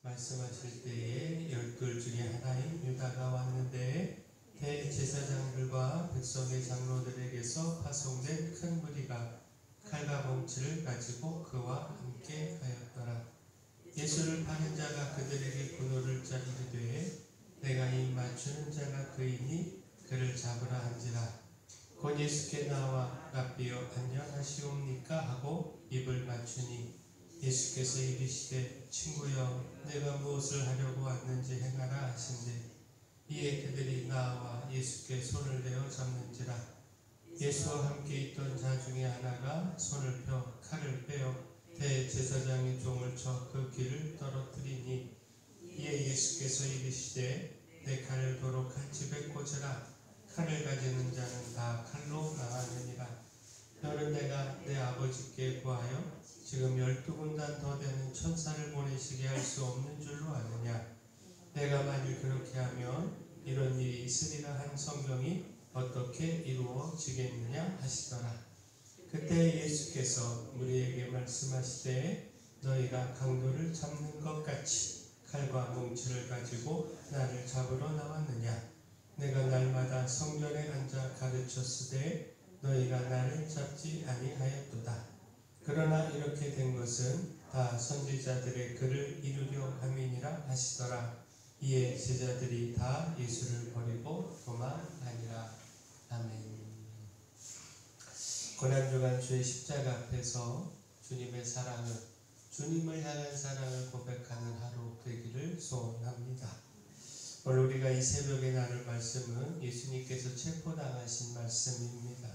말씀하실 때에 12 중에 하나인 유다가 왔는데 대제사장들과 백성의 장로들에게서 파송된 큰 무리가 칼과 몽치를 가지고 그와 함께 가였더라. 예수를 파는 자가 그들에게 군호를 짜 이르되 내가 입 맞추는 자가 그이니 그를 잡으라 한지라. 곧 예수께 나와 랍비여 안녕하시옵니까 하고 입을 맞추니 예수께서 이르시되 친구여 내가 무엇을 하려고 왔는지 행하라 하신대. 이에 그들이 나와 예수께 손을 내어 잡는지라. 예수와 함께 있던 자 중에 하나가 손을 펴 칼을 빼어 대제사장의 종을 쳐 그 귀를 떨어뜨리니 이에 예수께서 이르시되 내 칼을 도로 칼집에 꽂으라. 칼을 가지는 자는 다 칼로 나가느니라. 너는 내가 내 아버지께 구하여 지금 12군단 더 되는 천사를 보내시게 할 수 없는 줄로 아느냐. 내가 만일 그렇게 하면 이런 일이 있으리라 한 성경이 어떻게 이루어지겠느냐 하시더라. 그때 예수께서 무리에게 말씀하시되 너희가 강도를 잡는 것 같이 칼과 몽치를 가지고 나를 잡으러 나왔느냐. 내가 날마다 성전에 앉아 가르쳤으되 너희가 나를 잡지 아니하였도다. 그러나 이렇게 된 것은 다 선지자들의 글을 이루려 함이니라 하시더라. 이에 제자들이 다 예수를 버리고 도망하니라. 아멘. 고난주간 주의 십자가 앞에서 주님의 사랑을, 주님을 향한 사랑을 고백하는 하루 되기를 소원합니다. 오늘 우리가 이 새벽에 나눌 말씀은 예수님께서 체포당하신 말씀입니다.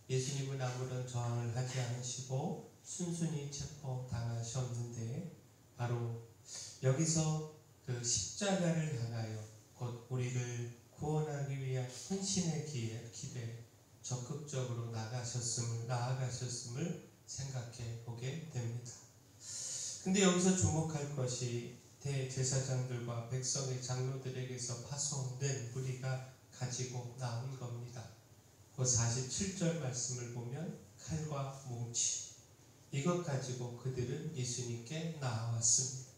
예수님은 아무런 저항을 하지 않으시고 순순히 체포당하셨는데 바로 여기서 그 십자가를 향하여 곧 우리를 구원하기 위한 헌신의 기대 적극적으로 나아가셨음을 생각해 보게 됩니다. 근데 여기서 주목할 것이 대제사장들과 백성의 장로들에게서 파송된 무리가 가지고 나온 겁니다. 그 47절 말씀을 보면 칼과 몽치 이것 가지고 그들은 예수님께 나왔습니다.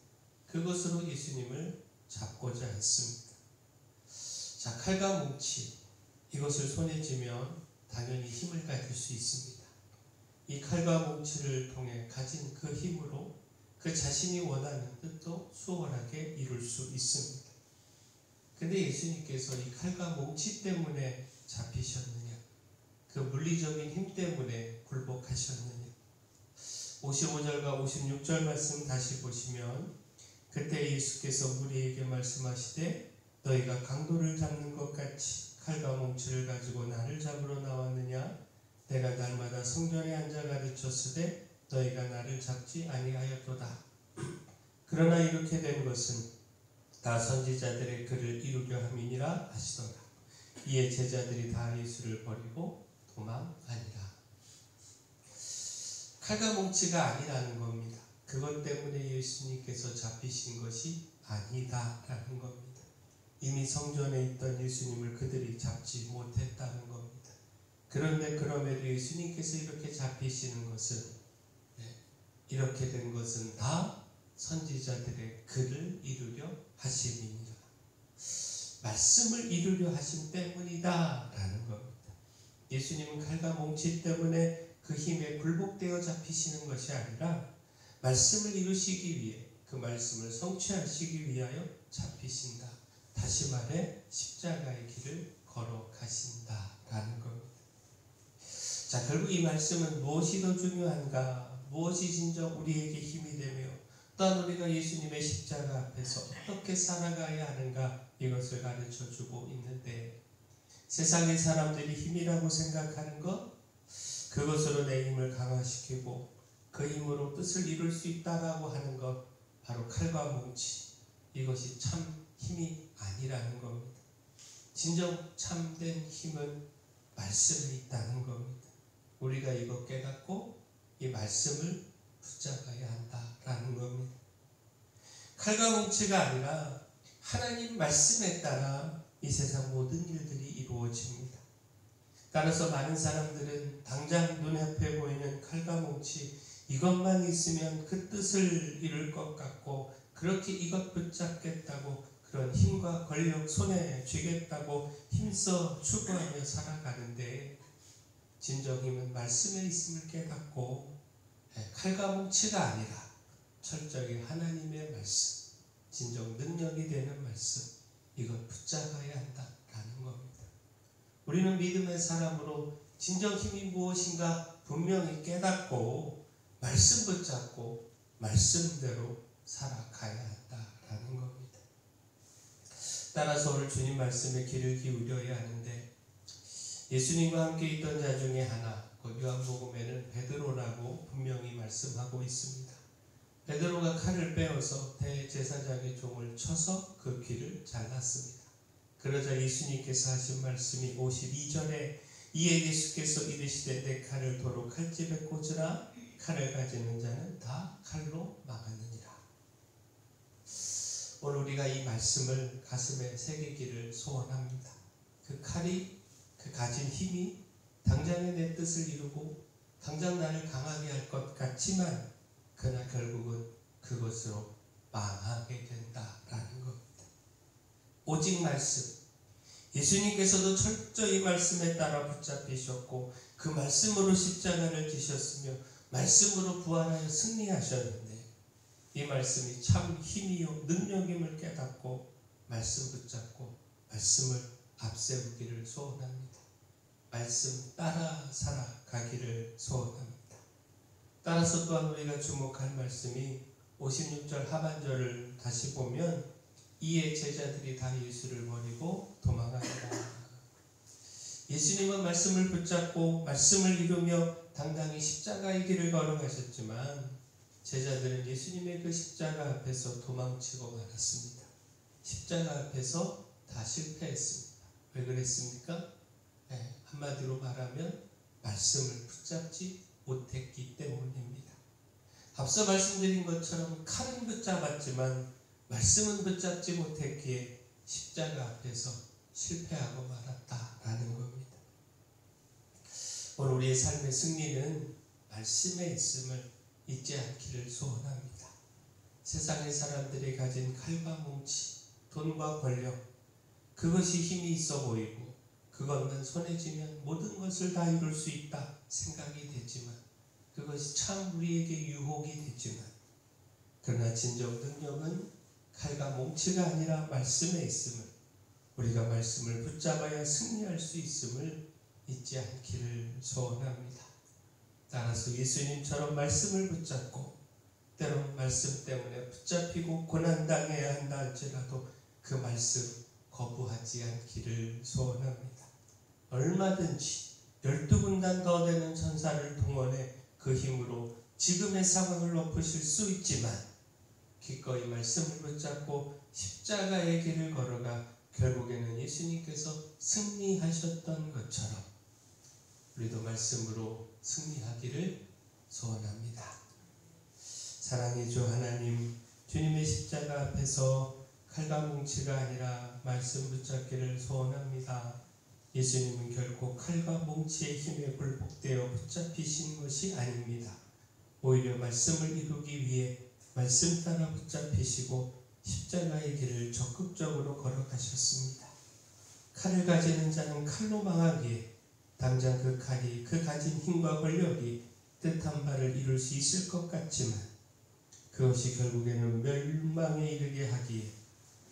그것으로 예수님을 잡고자 했습니다. 자, 칼과 몽치 이것을 손에 쥐면 당연히 힘을 가질 수 있습니다. 이 칼과 몽치를 통해 가진 그 힘으로 그 자신이 원하는 뜻도 수월하게 이룰 수 있습니다. 근데 예수님께서 이 칼과 몽치 때문에 잡히셨느냐? 그 물리적인 힘 때문에 굴복하셨느냐? 55절과 56절 말씀 다시 보시면 그때 예수께서 무리에게 말씀하시되 너희가 강도를 잡는 것 같이 칼과 몽치를 가지고 나를 잡으러 나왔느냐? 내가 날마다 성전에 앉아 가르쳤으되 너희가 나를 잡지 아니하였도다. 그러나 이렇게 된 것은 다 선지자들의 글을 이루려 함이니라 하시더라. 이에 제자들이 다 예수를 버리고 도망하니라. 칼과 몽치가 아니라는 겁니다. 그것 때문에 예수님께서 잡히신 것이 아니다라는 겁니다. 이미 성전에 있던 예수님을 그들이 잡지 못했다는 겁니다. 그런데 그럼에도 예수님께서 이렇게 잡히시는 것은 이렇게 된 것은 다 선지자들의 글을 이루려 하심이니라. 말씀을 이루려 하심 때문이다 라는 겁니다. 예수님은 칼과 몽치 때문에 그 힘에 굴복되어 잡히시는 것이 아니라 말씀을 이루시기 위해 그 말씀을 성취하시기 위하여 잡히신다. 다시 말해 십자가의 길을 걸어가신다 라는 겁니다. 자, 결국 이 말씀은 무엇이 더 중요한가? 무엇이 진정 우리에게 힘이 되며 또한 우리가 예수님의 십자가 앞에서 어떻게 살아가야 하는가 이것을 가르쳐주고 있는데 세상의 사람들이 힘이라고 생각하는 것 그것으로 내 힘을 강화시키고 그 힘으로 뜻을 이룰 수 있다라고 하는 것 바로 칼과 몽치 이것이 참 힘이 아니라는 겁니다. 진정 참된 힘은 말씀에 있다는 겁니다. 우리가 이거 깨닫고 이 말씀을 붙잡아야 한다라는 겁니다. 칼과 몽치가 아니라 하나님 말씀에 따라 이 세상 모든 일들이 이루어집니다. 따라서 많은 사람들은 당장 눈앞에 보이는 칼과 몽치 이것만 있으면 그 뜻을 이룰 것 같고 그 그렇게 이것 붙잡겠다고 그런 힘과 권력 손에 쥐겠다고 힘써 추구하며 살아가는데 진정 힘은 말씀에 있음을 깨닫고 칼과 뭉치가 아니라 철저히 하나님의 말씀, 진정 능력이 되는 말씀, 이것 붙잡아야 한다라는 겁니다. 우리는 믿음의 사람으로 진정 힘이 무엇인가 분명히 깨닫고 말씀 붙잡고 말씀대로 살아가야 한다라는 겁니다. 따라서 오늘 주님 말씀에 귀를 기울여야 하는데 예수님과 함께 있던 자 중에 하나, 요한복음에는 베드로라고 분명히 말씀하고 있습니다. 베드로가 칼을 빼어서 대제사장의 종을 쳐서 그 귀를 잘랐습니다. 그러자 예수님께서 하신 말씀이 52절에 이에 예수께서 이르시되 내 칼을 도로 칼집에 꽂으라 칼을 가지는 자는 다 칼로 망하느니라. 오늘 우리가 이 말씀을 가슴에 새기기를 소원합니다. 그 칼이 그 가진 힘이 당장의 내 뜻을 이루고 당장 나를 강하게 할 것 같지만 그러나 결국은 그것으로 망하게 된다라는 겁니다. 오직 말씀, 예수님께서도 철저히 말씀에 따라 붙잡히셨고 그 말씀으로 십자가를 지셨으며 말씀으로 부활하여 승리하셨는데 이 말씀이 참 힘이요 능력임을 깨닫고 말씀 붙잡고 말씀을 앞세우기를 소원합니다. 말씀 따라 살아가기를 소원합니다. 따라서 또한 우리가 주목할 말씀이 56절 하반절을 다시 보면 이에 제자들이 다 예수를 버리고 도망하니라. 예수님은 말씀을 붙잡고 말씀을 이루며 당당히 십자가의 길을 걸어가셨지만 제자들은 예수님의 그 십자가 앞에서 도망치고 말았습니다. 십자가 앞에서 다 실패했습니다. 왜 그랬습니까? 한마디로 말하면 말씀을 붙잡지 못했기 때문입니다. 앞서 말씀드린 것처럼 칼은 붙잡았지만 말씀은 붙잡지 못했기에 십자가 앞에서 실패하고 말았다라는 겁니다. 오늘 우리의 삶의 승리는 말씀에 있음을 잊지 않기를 소원합니다. 세상의 사람들이 가진 칼과 뭉치, 돈과 권력, 그것이 힘이 있어 보이고 그것만 손에 쥐면 모든 것을 다 이룰 수 있다 생각이 되지만 그것이 참 우리에게 유혹이 되지만 그러나 진정 능력은 칼과 뭉치가 아니라 말씀에 있음을 우리가 말씀을 붙잡아야 승리할 수 있음을 잊지 않기를 소원합니다. 따라서 예수님처럼 말씀을 붙잡고 때론 말씀 때문에 붙잡히고 고난당해야 한다 할지라도 그 말씀 거부하지 않기를 소원합니다. 얼마든지 12군단 더 되는 천사를 동원해 그 힘으로 지금의 상황을 엎으실 수 있지만 기꺼이 말씀을 붙잡고 십자가의 길을 걸어가 결국에는 예수님께서 승리하셨던 것처럼 우리도 말씀으로 승리하기를 소원합니다. 사랑의 주 하나님, 주님의 십자가 앞에서 칼과 뭉치가 아니라 말씀 붙잡기를 소원합니다. 예수님은 결코 칼과 뭉치의 힘에 굴복되어 붙잡히신 것이 아닙니다. 오히려 말씀을 이루기 위해 말씀 따라 붙잡히시고 십자가의 길을 적극적으로 걸어가셨습니다. 칼을 가지는 자는 칼로 망하기에 당장 그 칼이 그 가진 힘과 권력이 뜻한 바를 이룰 수 있을 것 같지만 그것이 결국에는 멸망에 이르게 하기에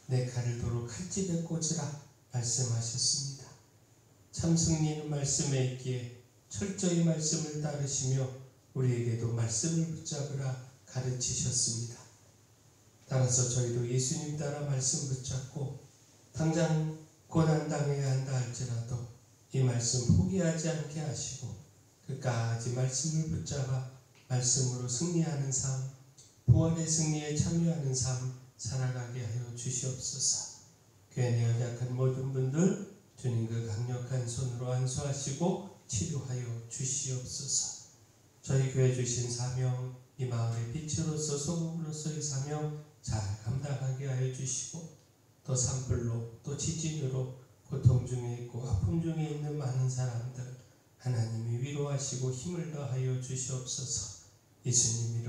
내 칼을 도로 칼집에 꽂으라 말씀하셨습니다. 참 승리는 말씀에 있기에 철저히 말씀을 따르시며 우리에게도 말씀을 붙잡으라 가르치셨습니다. 따라서 저희도 예수님 따라 말씀 붙잡고 당장 고난당해야 한다 할지라도 이 말씀 포기하지 않게 하시고 끝까지 말씀을 붙잡아 말씀으로 승리하는 삶, 부활의 승리에 참여하는 삶 살아가게 하여 주시옵소서. 교회 내 연약한 모든 분들 주님 그 강력한 손으로 안수하시고 치료하여 주시옵소서. 저희 교회 주신 사명, 이 마을의 빛으로서 소금으로서의 사명 잘 감당하게 하여 주시고 또 산불로 또 지진으로 고통 중에 있고 아픔 중에 있는 많은 사람들 하나님이 위로하시고 힘을 더하여 주시옵소서. 예수님의